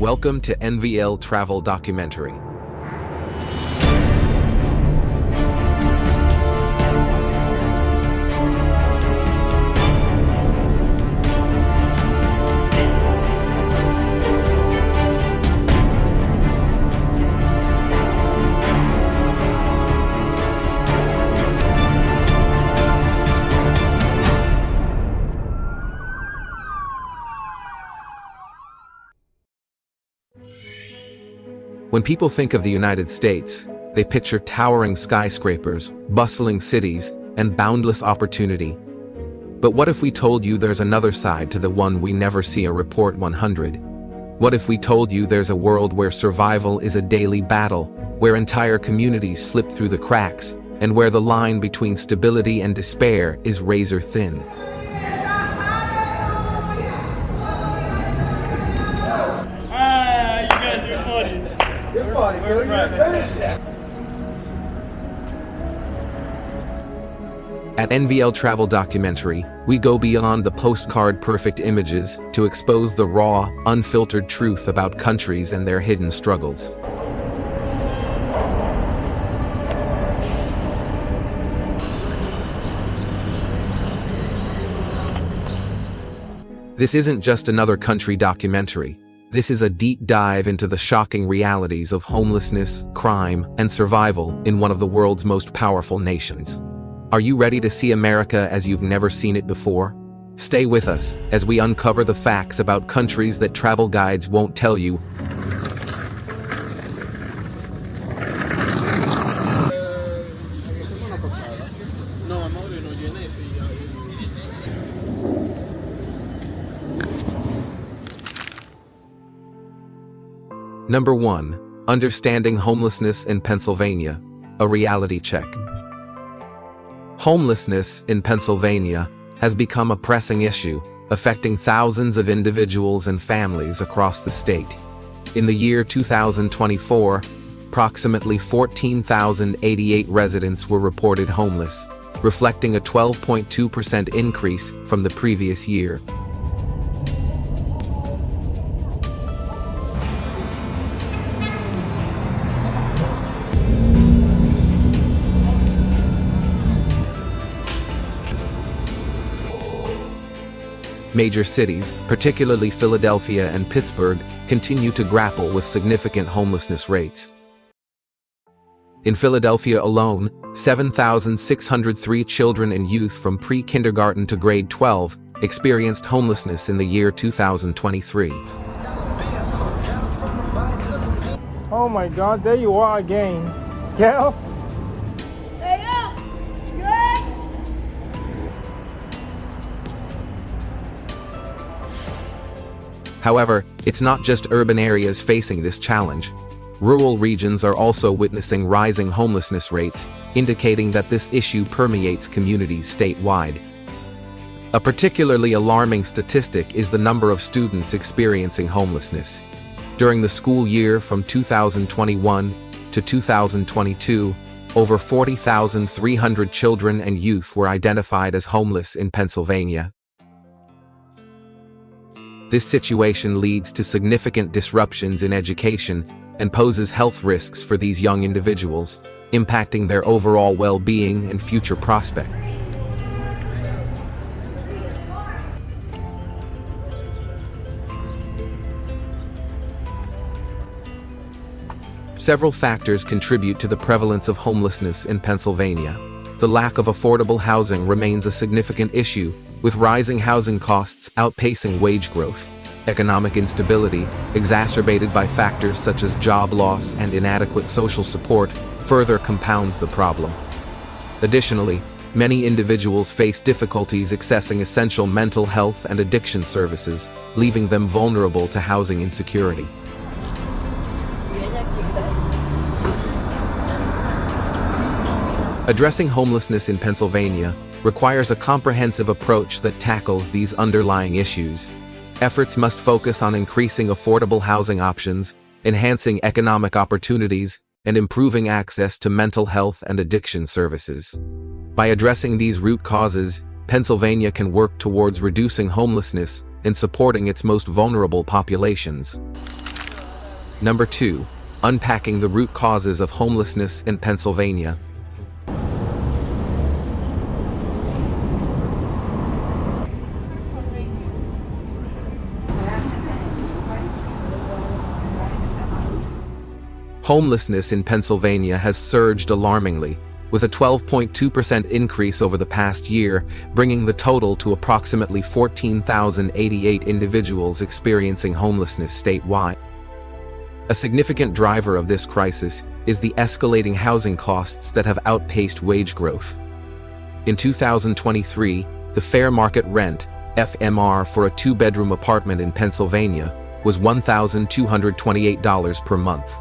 Welcome to NVL Travel Documentary. When people think of the United States, they picture towering skyscrapers, bustling cities, and boundless opportunity. But what if we told you there's another side to the one we never see in Report 100? What if we told you there's a world where survival is a daily battle, where entire communities slip through the cracks, and where the line between stability and despair is razor thin? At NVL Travel Documentary, we go beyond the postcard-perfect images to expose the raw, unfiltered truth about countries and their hidden struggles. This isn't just another country documentary. This is a deep dive into the shocking realities of homelessness, crime, and survival in one of the world's most powerful nations. Are you ready to see America as you've never seen it before? Stay with us as we uncover the facts about countries that travel guides won't tell you. Number 1. Understanding homelessness in Pennsylvania, a reality check. Homelessness in Pennsylvania has become a pressing issue, affecting thousands of individuals and families across the state. In the year 2024, approximately 14,088 residents were reported homeless, reflecting a 12.2% increase from the previous year. Major cities, particularly Philadelphia and Pittsburgh, continue to grapple with significant homelessness rates. In Philadelphia alone, 7,603 children and youth from pre-kindergarten to grade 12 experienced homelessness in the year 2023. Oh my God, there you are again. Gal? However, it's not just urban areas facing this challenge. Rural regions are also witnessing rising homelessness rates, indicating that this issue permeates communities statewide. A particularly alarming statistic is the number of students experiencing homelessness. During the school year from 2021 to 2022, over 40,300 children and youth were identified as homeless in Pennsylvania. This situation leads to significant disruptions in education and poses health risks for these young individuals, impacting their overall well-being and future prospects. Several factors contribute to the prevalence of homelessness in Pennsylvania. The lack of affordable housing remains a significant issue, with rising housing costs outpacing wage growth. Economic instability, exacerbated by factors such as job loss and inadequate social support, further compounds the problem. Additionally, many individuals face difficulties accessing essential mental health and addiction services, leaving them vulnerable to housing insecurity. Addressing homelessness in Pennsylvania requires a comprehensive approach that tackles these underlying issues. Efforts must focus on increasing affordable housing options, enhancing economic opportunities, and improving access to mental health and addiction services. By addressing these root causes, Pennsylvania can work towards reducing homelessness and supporting its most vulnerable populations. Number 2. Unpacking the root causes of homelessness in Pennsylvania. Homelessness in Pennsylvania has surged alarmingly, with a 12.2% increase over the past year, bringing the total to approximately 14,088 individuals experiencing homelessness statewide. A significant driver of this crisis is the escalating housing costs that have outpaced wage growth. In 2023, the fair market rent, FMR, for a two-bedroom apartment in Pennsylvania was $1,228 per month.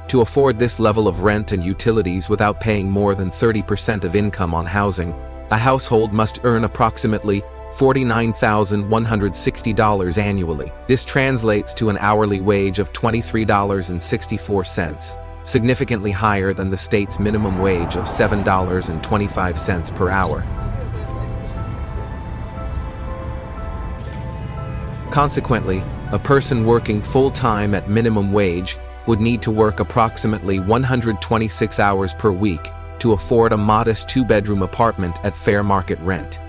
To afford this level of rent and utilities without paying more than 30% of income on housing, a household must earn approximately $49,160 annually. This translates to an hourly wage of $23.64, significantly higher than the state's minimum wage of $7.25 per hour. Consequently, a person working full-time at minimum wage would need to work approximately 126 hours per week to afford a modest two-bedroom apartment at fair market rent.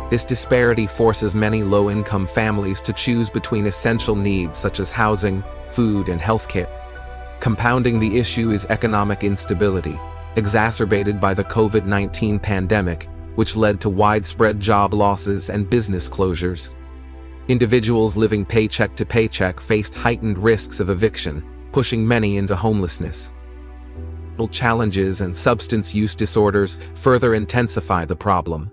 This disparity forces many low-income families to choose between essential needs such as housing, food, and healthcare. Compounding the issue is economic instability, exacerbated by the COVID-19 pandemic, which led to widespread job losses and business closures. Individuals living paycheck to paycheck faced heightened risks of eviction, pushing many into homelessness. Challenges and substance use disorders further intensify the problem.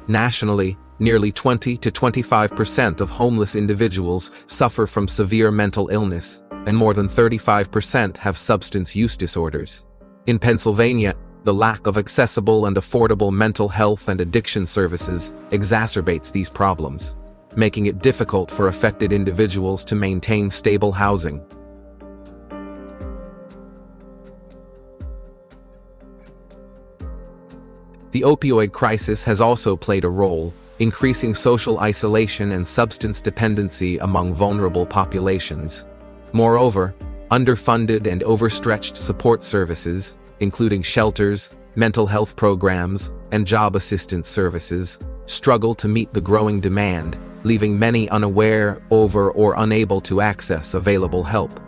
Nationally, nearly 20 to 25% of homeless individuals suffer from severe mental illness, and more than 35% have substance use disorders. In Pennsylvania, the lack of accessible and affordable mental health and addiction services exacerbates these problems, making it difficult for affected individuals to maintain stable housing. The opioid crisis has also played a role, increasing social isolation and substance dependency among vulnerable populations. Moreover, underfunded and overstretched support services, including shelters, mental health programs, and job assistance services, struggle to meet the growing demand, leaving many unaware, over, or unable to access available help.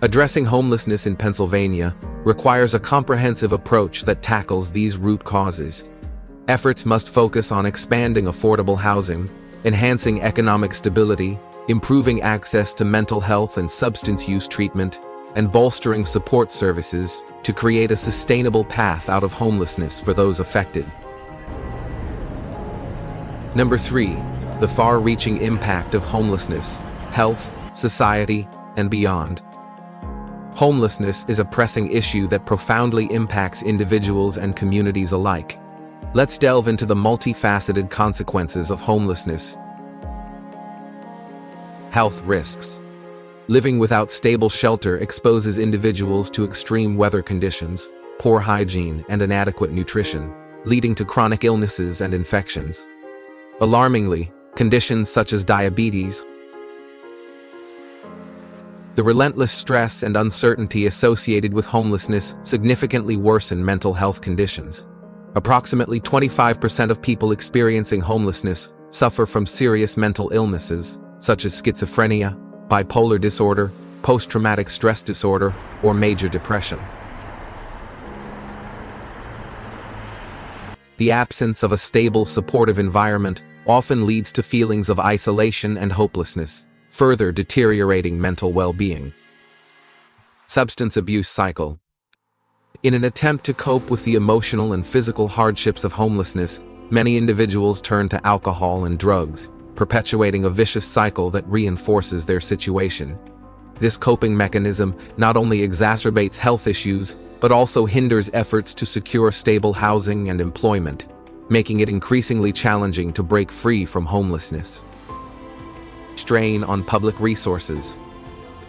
Addressing homelessness in Pennsylvania requires a comprehensive approach that tackles these root causes. Efforts must focus on expanding affordable housing, enhancing economic stability, improving access to mental health and substance use treatment, and bolstering support services to create a sustainable path out of homelessness for those affected. Number 3. The far-reaching impact of homelessness, health, society, and beyond. Homelessness is a pressing issue that profoundly impacts individuals and communities alike. Let's delve into the multifaceted consequences of homelessness. Health risks. Living without stable shelter exposes individuals to extreme weather conditions, poor hygiene, and inadequate nutrition, leading to chronic illnesses and infections. Alarmingly, conditions such as diabetes, the relentless stress and uncertainty associated with homelessness significantly worsen mental health conditions. Approximately 25% of people experiencing homelessness suffer from serious mental illnesses, such as schizophrenia, bipolar disorder, post-traumatic stress disorder, or major depression. The absence of a stable, supportive environment often leads to feelings of isolation and hopelessness, further deteriorating mental well-being. Substance abuse cycle. In an attempt to cope with the emotional and physical hardships of homelessness, many individuals turn to alcohol and drugs, perpetuating a vicious cycle that reinforces their situation. This coping mechanism not only exacerbates health issues, but also hinders efforts to secure stable housing and employment. making it increasingly challenging to break free from homelessness. Strain on public resources.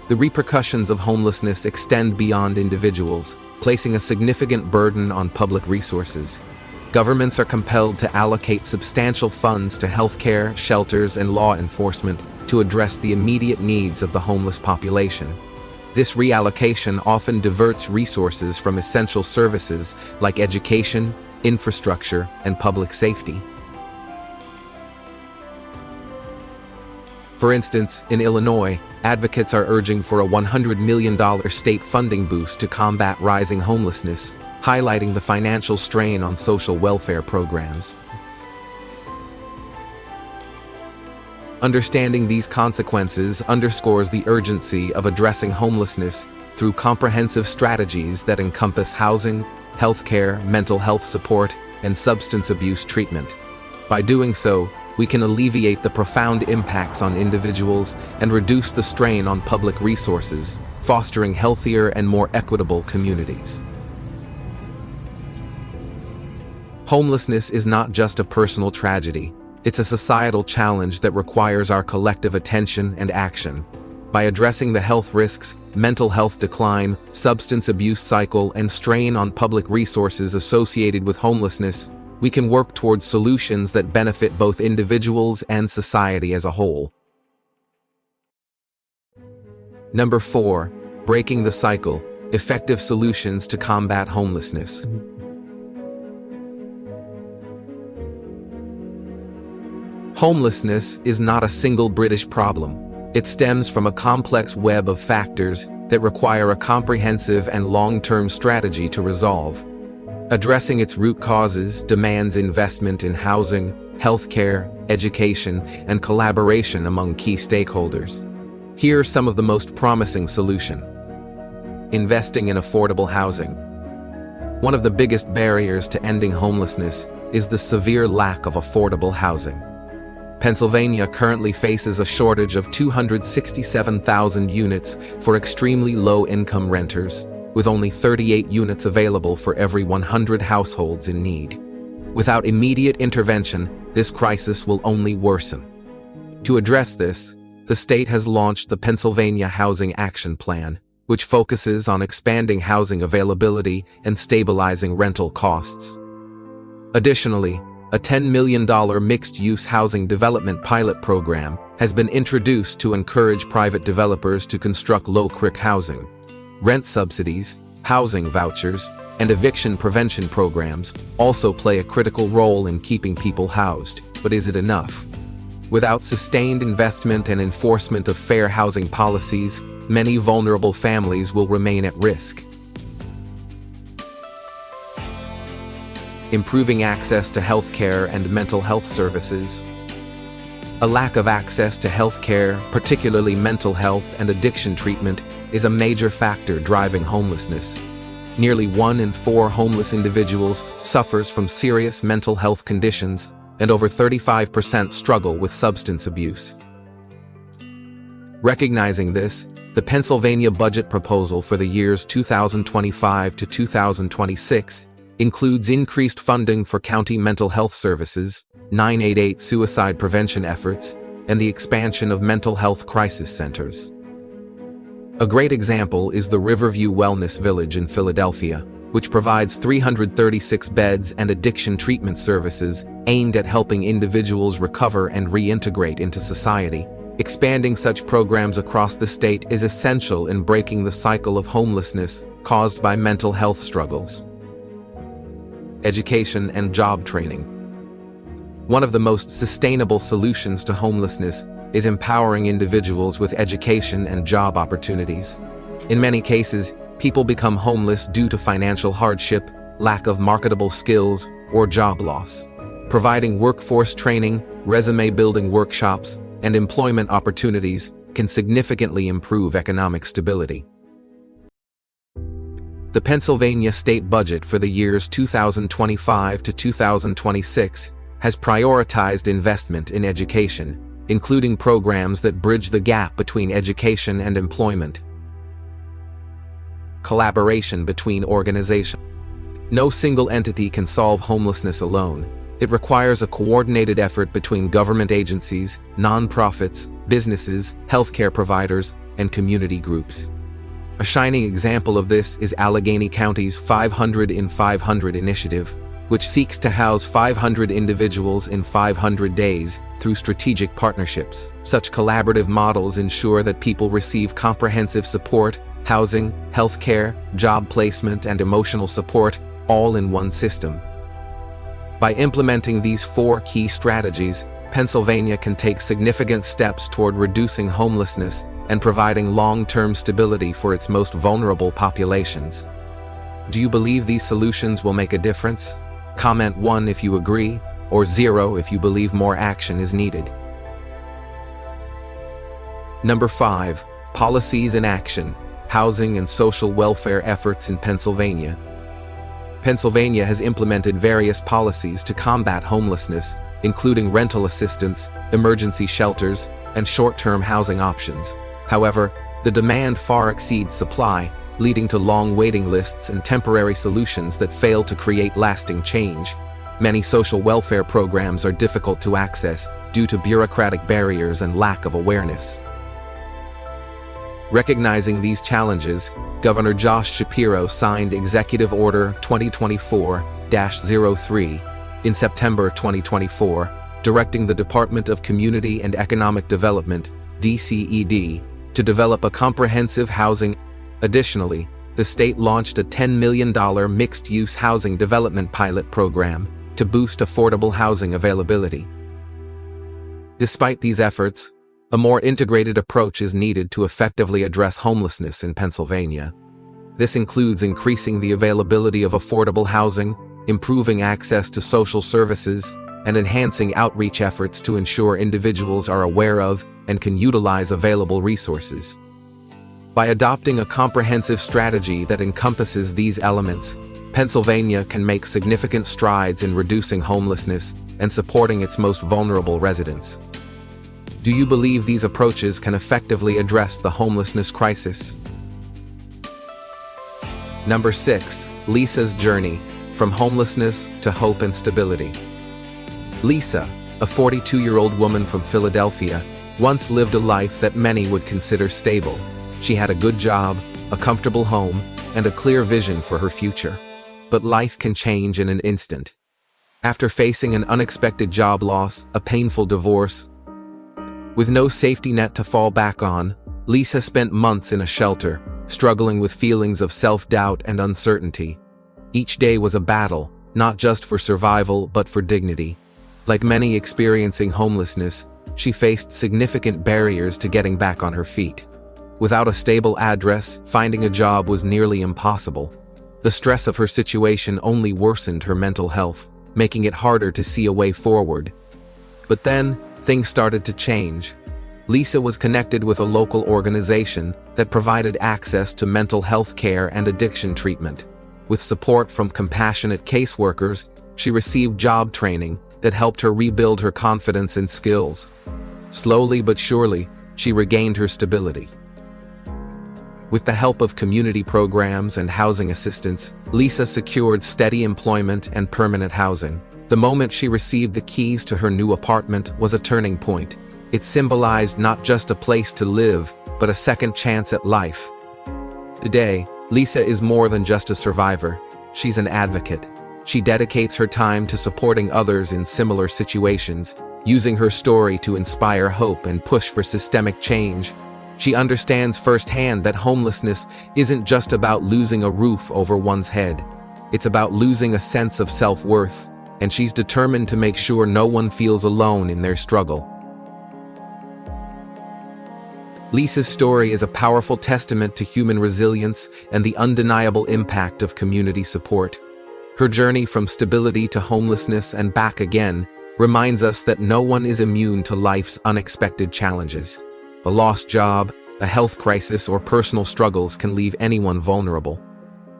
The repercussions of homelessness extend beyond individuals, placing a significant burden on public resources. Governments are compelled to allocate substantial funds to healthcare, shelters, and law enforcement to address the immediate needs of the homeless population. This reallocation often diverts resources from essential services like education, infrastructure, and public safety. For instance, in Illinois, advocates are urging for a $100 million state funding boost to combat rising homelessness, highlighting the financial strain on social welfare programs. Understanding these consequences underscores the urgency of addressing homelessness through comprehensive strategies that encompass housing, healthcare, mental health support, and substance abuse treatment. By doing so, we can alleviate the profound impacts on individuals and reduce the strain on public resources, fostering healthier and more equitable communities. Homelessness is not just a personal tragedy, it's a societal challenge that requires our collective attention and action. By addressing the health risks, mental health decline, substance abuse cycle, and strain on public resources associated with homelessness, we can work towards solutions that benefit both individuals and society as a whole. Number 4. Breaking the cycle: effective solutions to combat homelessness. Homelessness is not a single British problem. It stems from a complex web of factors that require a comprehensive and long-term strategy to resolve. Addressing its root causes demands investment in housing, healthcare, education, and collaboration among key stakeholders. Here are some of the most promising solutions. Investing in affordable housing. One of the biggest barriers to ending homelessness is the severe lack of affordable housing. Pennsylvania currently faces a shortage of 267,000 units for extremely low-income renters, with only 38 units available for every 100 households in need. Without immediate intervention, this crisis will only worsen. To address this, the state has launched the Pennsylvania Housing Action Plan, which focuses on expanding housing availability and stabilizing rental costs. Additionally, a $10 million mixed-use housing development pilot program has been introduced to encourage private developers to construct low-risk housing. Rent subsidies, housing vouchers, and eviction prevention programs also play a critical role in keeping people housed. But is it enough? Without sustained investment and enforcement of fair housing policies, many vulnerable families will remain at risk. Improving access to healthcare and mental health services. A lack of access to healthcare, particularly mental health and addiction treatment, is a major factor driving homelessness. Nearly 1 in 4 homeless individuals suffers from serious mental health conditions, and over 35% struggle with substance abuse. Recognizing this, the Pennsylvania budget proposal for the years 2025 to 2026 includes increased funding for county mental health services, 988 suicide prevention efforts, and the expansion of mental health crisis centers. A great example is the Riverview Wellness Village in Philadelphia, which provides 336 beds and addiction treatment services aimed at helping individuals recover and reintegrate into society. Expanding such programs across the state is essential in breaking the cycle of homelessness caused by mental health struggles. Education and job training. One of the most sustainable solutions to homelessness is empowering individuals with education and job opportunities. In many cases, people become homeless due to financial hardship, lack of marketable skills, or job loss. Providing workforce training, resume-building workshops, and employment opportunities can significantly improve economic stability. The Pennsylvania state budget for the years 2025 to 2026 has prioritized investment in education, including programs that bridge the gap between education and employment. Collaboration between organizations. No single entity can solve homelessness alone. It requires a coordinated effort between government agencies, nonprofits, businesses, healthcare providers, and community groups. A shining example of this is Allegheny County's 500 in 500 initiative, which seeks to house 500 individuals in 500 days through strategic partnerships. Such collaborative models ensure that people receive comprehensive support, housing, healthcare, job placement, and emotional support, all in one system. By implementing these 4 key strategies, Pennsylvania can take significant steps toward reducing homelessness and providing long-term stability for its most vulnerable populations. Do you believe these solutions will make a difference? Comment 1 if you agree, or 0 if you believe more action is needed. Number 5. Policies in action: housing and social welfare efforts in Pennsylvania. Pennsylvania has implemented various policies to combat homelessness, including rental assistance, emergency shelters, and short-term housing options. However, the demand far exceeds supply, leading to long waiting lists and temporary solutions that fail to create lasting change. Many social welfare programs are difficult to access due to bureaucratic barriers and lack of awareness. Recognizing these challenges, Governor Josh Shapiro signed Executive Order 2024-03 in September 2024, directing the Department of Community and Economic Development, DCED, to develop a comprehensive housing. Additionally, the state launched a $10 million mixed-use housing development pilot program to boost affordable housing availability. Despite these efforts, a more integrated approach is needed to effectively address homelessness in Pennsylvania. This includes increasing the availability of affordable housing, improving access to social services, and enhancing outreach efforts to ensure individuals are aware of and can utilize available resources. By adopting a comprehensive strategy that encompasses these elements, Pennsylvania can make significant strides in reducing homelessness and supporting its most vulnerable residents. Do you believe these approaches can effectively address the homelessness crisis? Number 6. Lisa's journey: from homelessness to hope and stability. Lisa, a 42-year-old woman from Philadelphia, once lived a life that many would consider stable. She had a good job, a comfortable home, and a clear vision for her future. But life can change in an instant. After facing an unexpected job loss, a painful divorce, with no safety net to fall back on, Lisa spent months in a shelter, struggling with feelings of self-doubt and uncertainty. Each day was a battle, not just for survival but for dignity. Like many experiencing homelessness, she faced significant barriers to getting back on her feet. Without a stable address, finding a job was nearly impossible. The stress of her situation only worsened her mental health, making it harder to see a way forward. But then, things started to change. Lisa was connected with a local organization that provided access to mental health care and addiction treatment. With support from compassionate caseworkers, she received job training that helped her rebuild her confidence and skills. Slowly but surely, she regained her stability. With the help of community programs and housing assistance, Lisa secured steady employment and permanent housing. The moment she received the keys to her new apartment was a turning point. It symbolized not just a place to live, but a second chance at life. Today, Lisa is more than just a survivor. She's an advocate. She dedicates her time to supporting others in similar situations, using her story to inspire hope and push for systemic change. She understands firsthand that homelessness isn't just about losing a roof over one's head. It's about losing a sense of self-worth, and she's determined to make sure no one feels alone in their struggle. Lisa's story is a powerful testament to human resilience and the undeniable impact of community support. Her journey from stability to homelessness and back again reminds us that no one is immune to life's unexpected challenges. A lost job, a health crisis, or personal struggles can leave anyone vulnerable.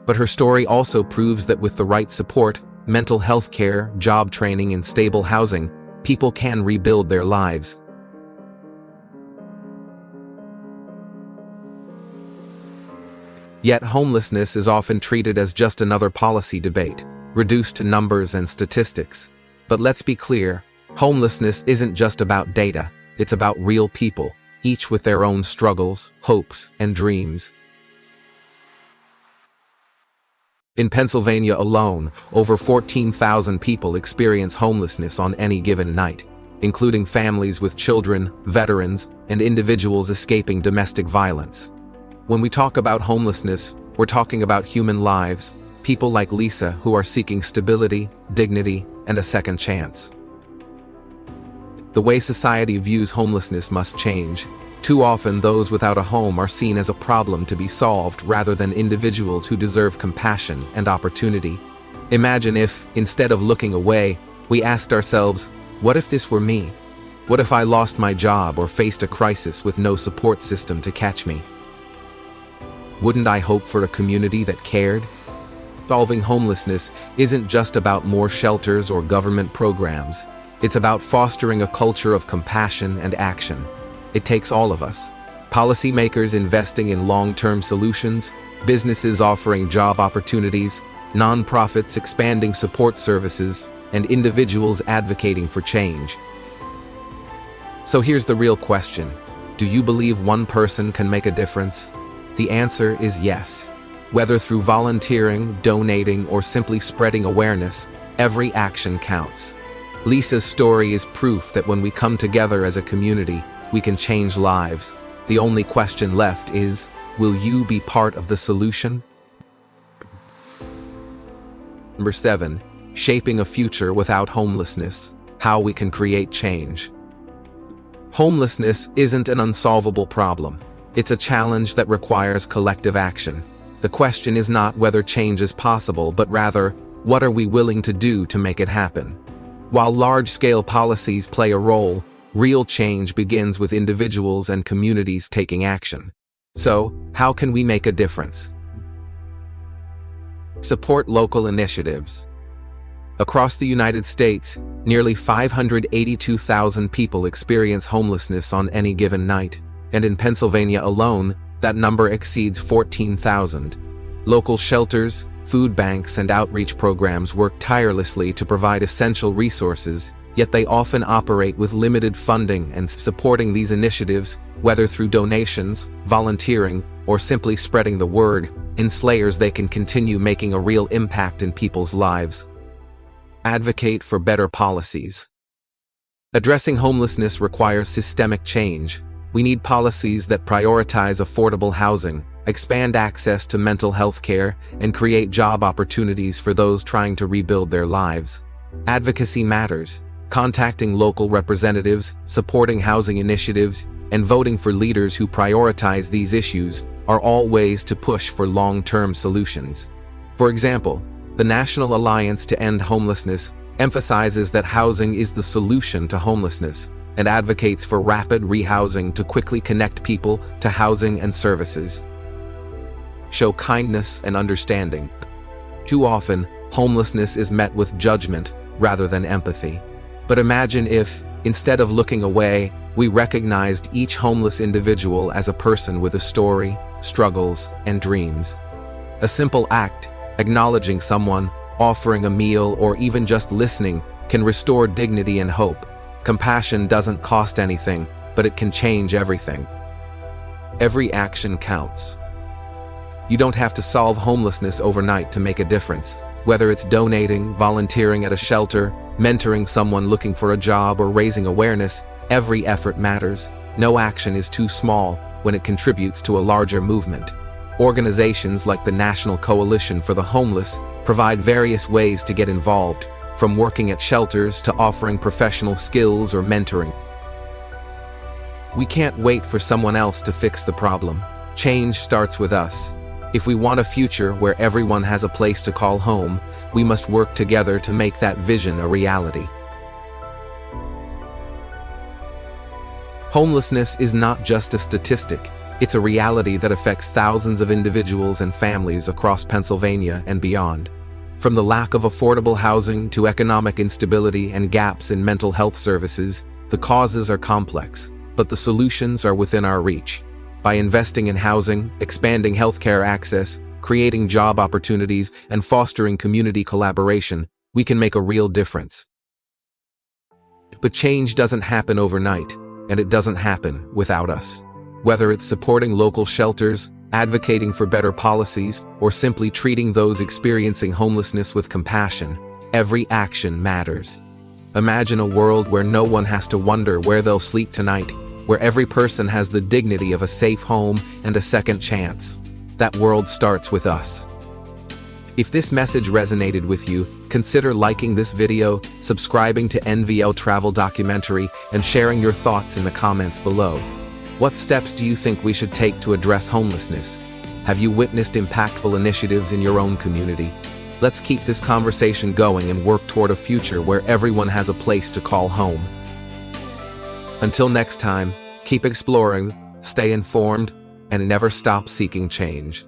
But her story also proves that with the right support, mental health care, job training, and stable housing, people can rebuild their lives. Yet homelessness is often treated as just another policy debate, reduced to numbers and statistics. But let's be clear, homelessness isn't just about data, it's about real people, each with their own struggles, hopes, and dreams. In Pennsylvania alone, over 14,000 people experience homelessness on any given night, including families with children, veterans, and individuals escaping domestic violence. When we talk about homelessness, we're talking about human lives, people like Lisa who are seeking stability, dignity, and a second chance. The way society views homelessness must change. Too often, those without a home are seen as a problem to be solved rather than individuals who deserve compassion and opportunity. Imagine if, instead of looking away, we asked ourselves, what if this were me? What if I lost my job or faced a crisis with no support system to catch me? Wouldn't I hope for a community that cared? Solving homelessness isn't just about more shelters or government programs. It's about fostering a culture of compassion and action. It takes all of us. Policymakers investing in long-term solutions, businesses offering job opportunities, nonprofits expanding support services, and individuals advocating for change. So here's the real question. Do you believe one person can make a difference? The answer is yes. Whether through volunteering, donating, or simply spreading awareness, every action counts. Lisa's story is proof that when we come together as a community, we can change lives. The only question left is, will you be part of the solution? Number 7. Shaping a future without homelessness. How we can create change. Homelessness isn't an unsolvable problem. It's a challenge that requires collective action. The question is not whether change is possible, but rather, what are we willing to do to make it happen? While large-scale policies play a role, real change begins with individuals and communities taking action. So, how can we make a difference? Support local initiatives. Across the United States, nearly 582,000 people experience homelessness on any given night, and in Pennsylvania alone, that number exceeds 14,000. Local shelters, food banks, and outreach programs work tirelessly to provide essential resources, yet they often operate with limited funding, and supporting these initiatives, whether through donations, volunteering, or simply spreading the word, enslayers they can continue making a real impact in people's lives. Advocate for better policies. Addressing homelessness requires systemic change. We need policies that prioritize affordable housing, expand access to mental health care, and create job opportunities for those trying to rebuild their lives. Advocacy matters. Contacting local representatives, supporting housing initiatives, and voting for leaders who prioritize these issues are all ways to push for long-term solutions. For example, the National Alliance to End Homelessness emphasizes that housing is the solution to homelessness and advocates for rapid rehousing to quickly connect people to housing and services. Show kindness and understanding. Too often, homelessness is met with judgment rather than empathy. But imagine if, instead of looking away, we recognized each homeless individual as a person with a story, struggles, and dreams. A simple act, acknowledging someone, offering a meal, or even just listening, can restore dignity and hope. Compassion doesn't cost anything, but it can change everything. Every action counts. You don't have to solve homelessness overnight to make a difference. Whether it's donating, volunteering at a shelter, mentoring someone looking for a job, or raising awareness, every effort matters. No action is too small when it contributes to a larger movement. Organizations like the National Coalition for the Homeless provide various ways to get involved, from working at shelters to offering professional skills or mentoring. We can't wait for someone else to fix the problem. Change starts with us. If we want a future where everyone has a place to call home, we must work together to make that vision a reality. Homelessness is not just a statistic. It's a reality that affects thousands of individuals and families across Pennsylvania and beyond. From the lack of affordable housing to economic instability and gaps in mental health services, the causes are complex, but the solutions are within our reach. By investing in housing, expanding healthcare access, creating job opportunities, and fostering community collaboration, we can make a real difference. But change doesn't happen overnight, and it doesn't happen without us. Whether it's supporting local shelters, advocating for better policies, or simply treating those experiencing homelessness with compassion, every action matters. Imagine a world where no one has to wonder where they'll sleep tonight, where every person has the dignity of a safe home and a second chance. That world starts with us. If this message resonated with you, consider liking this video, subscribing to NVL Travel Documentary, and sharing your thoughts in the comments below. What steps do you think we should take to address homelessness? Have you witnessed impactful initiatives in your own community? Let's keep this conversation going and work toward a future where everyone has a place to call home. Until next time, keep exploring, stay informed, and never stop seeking change.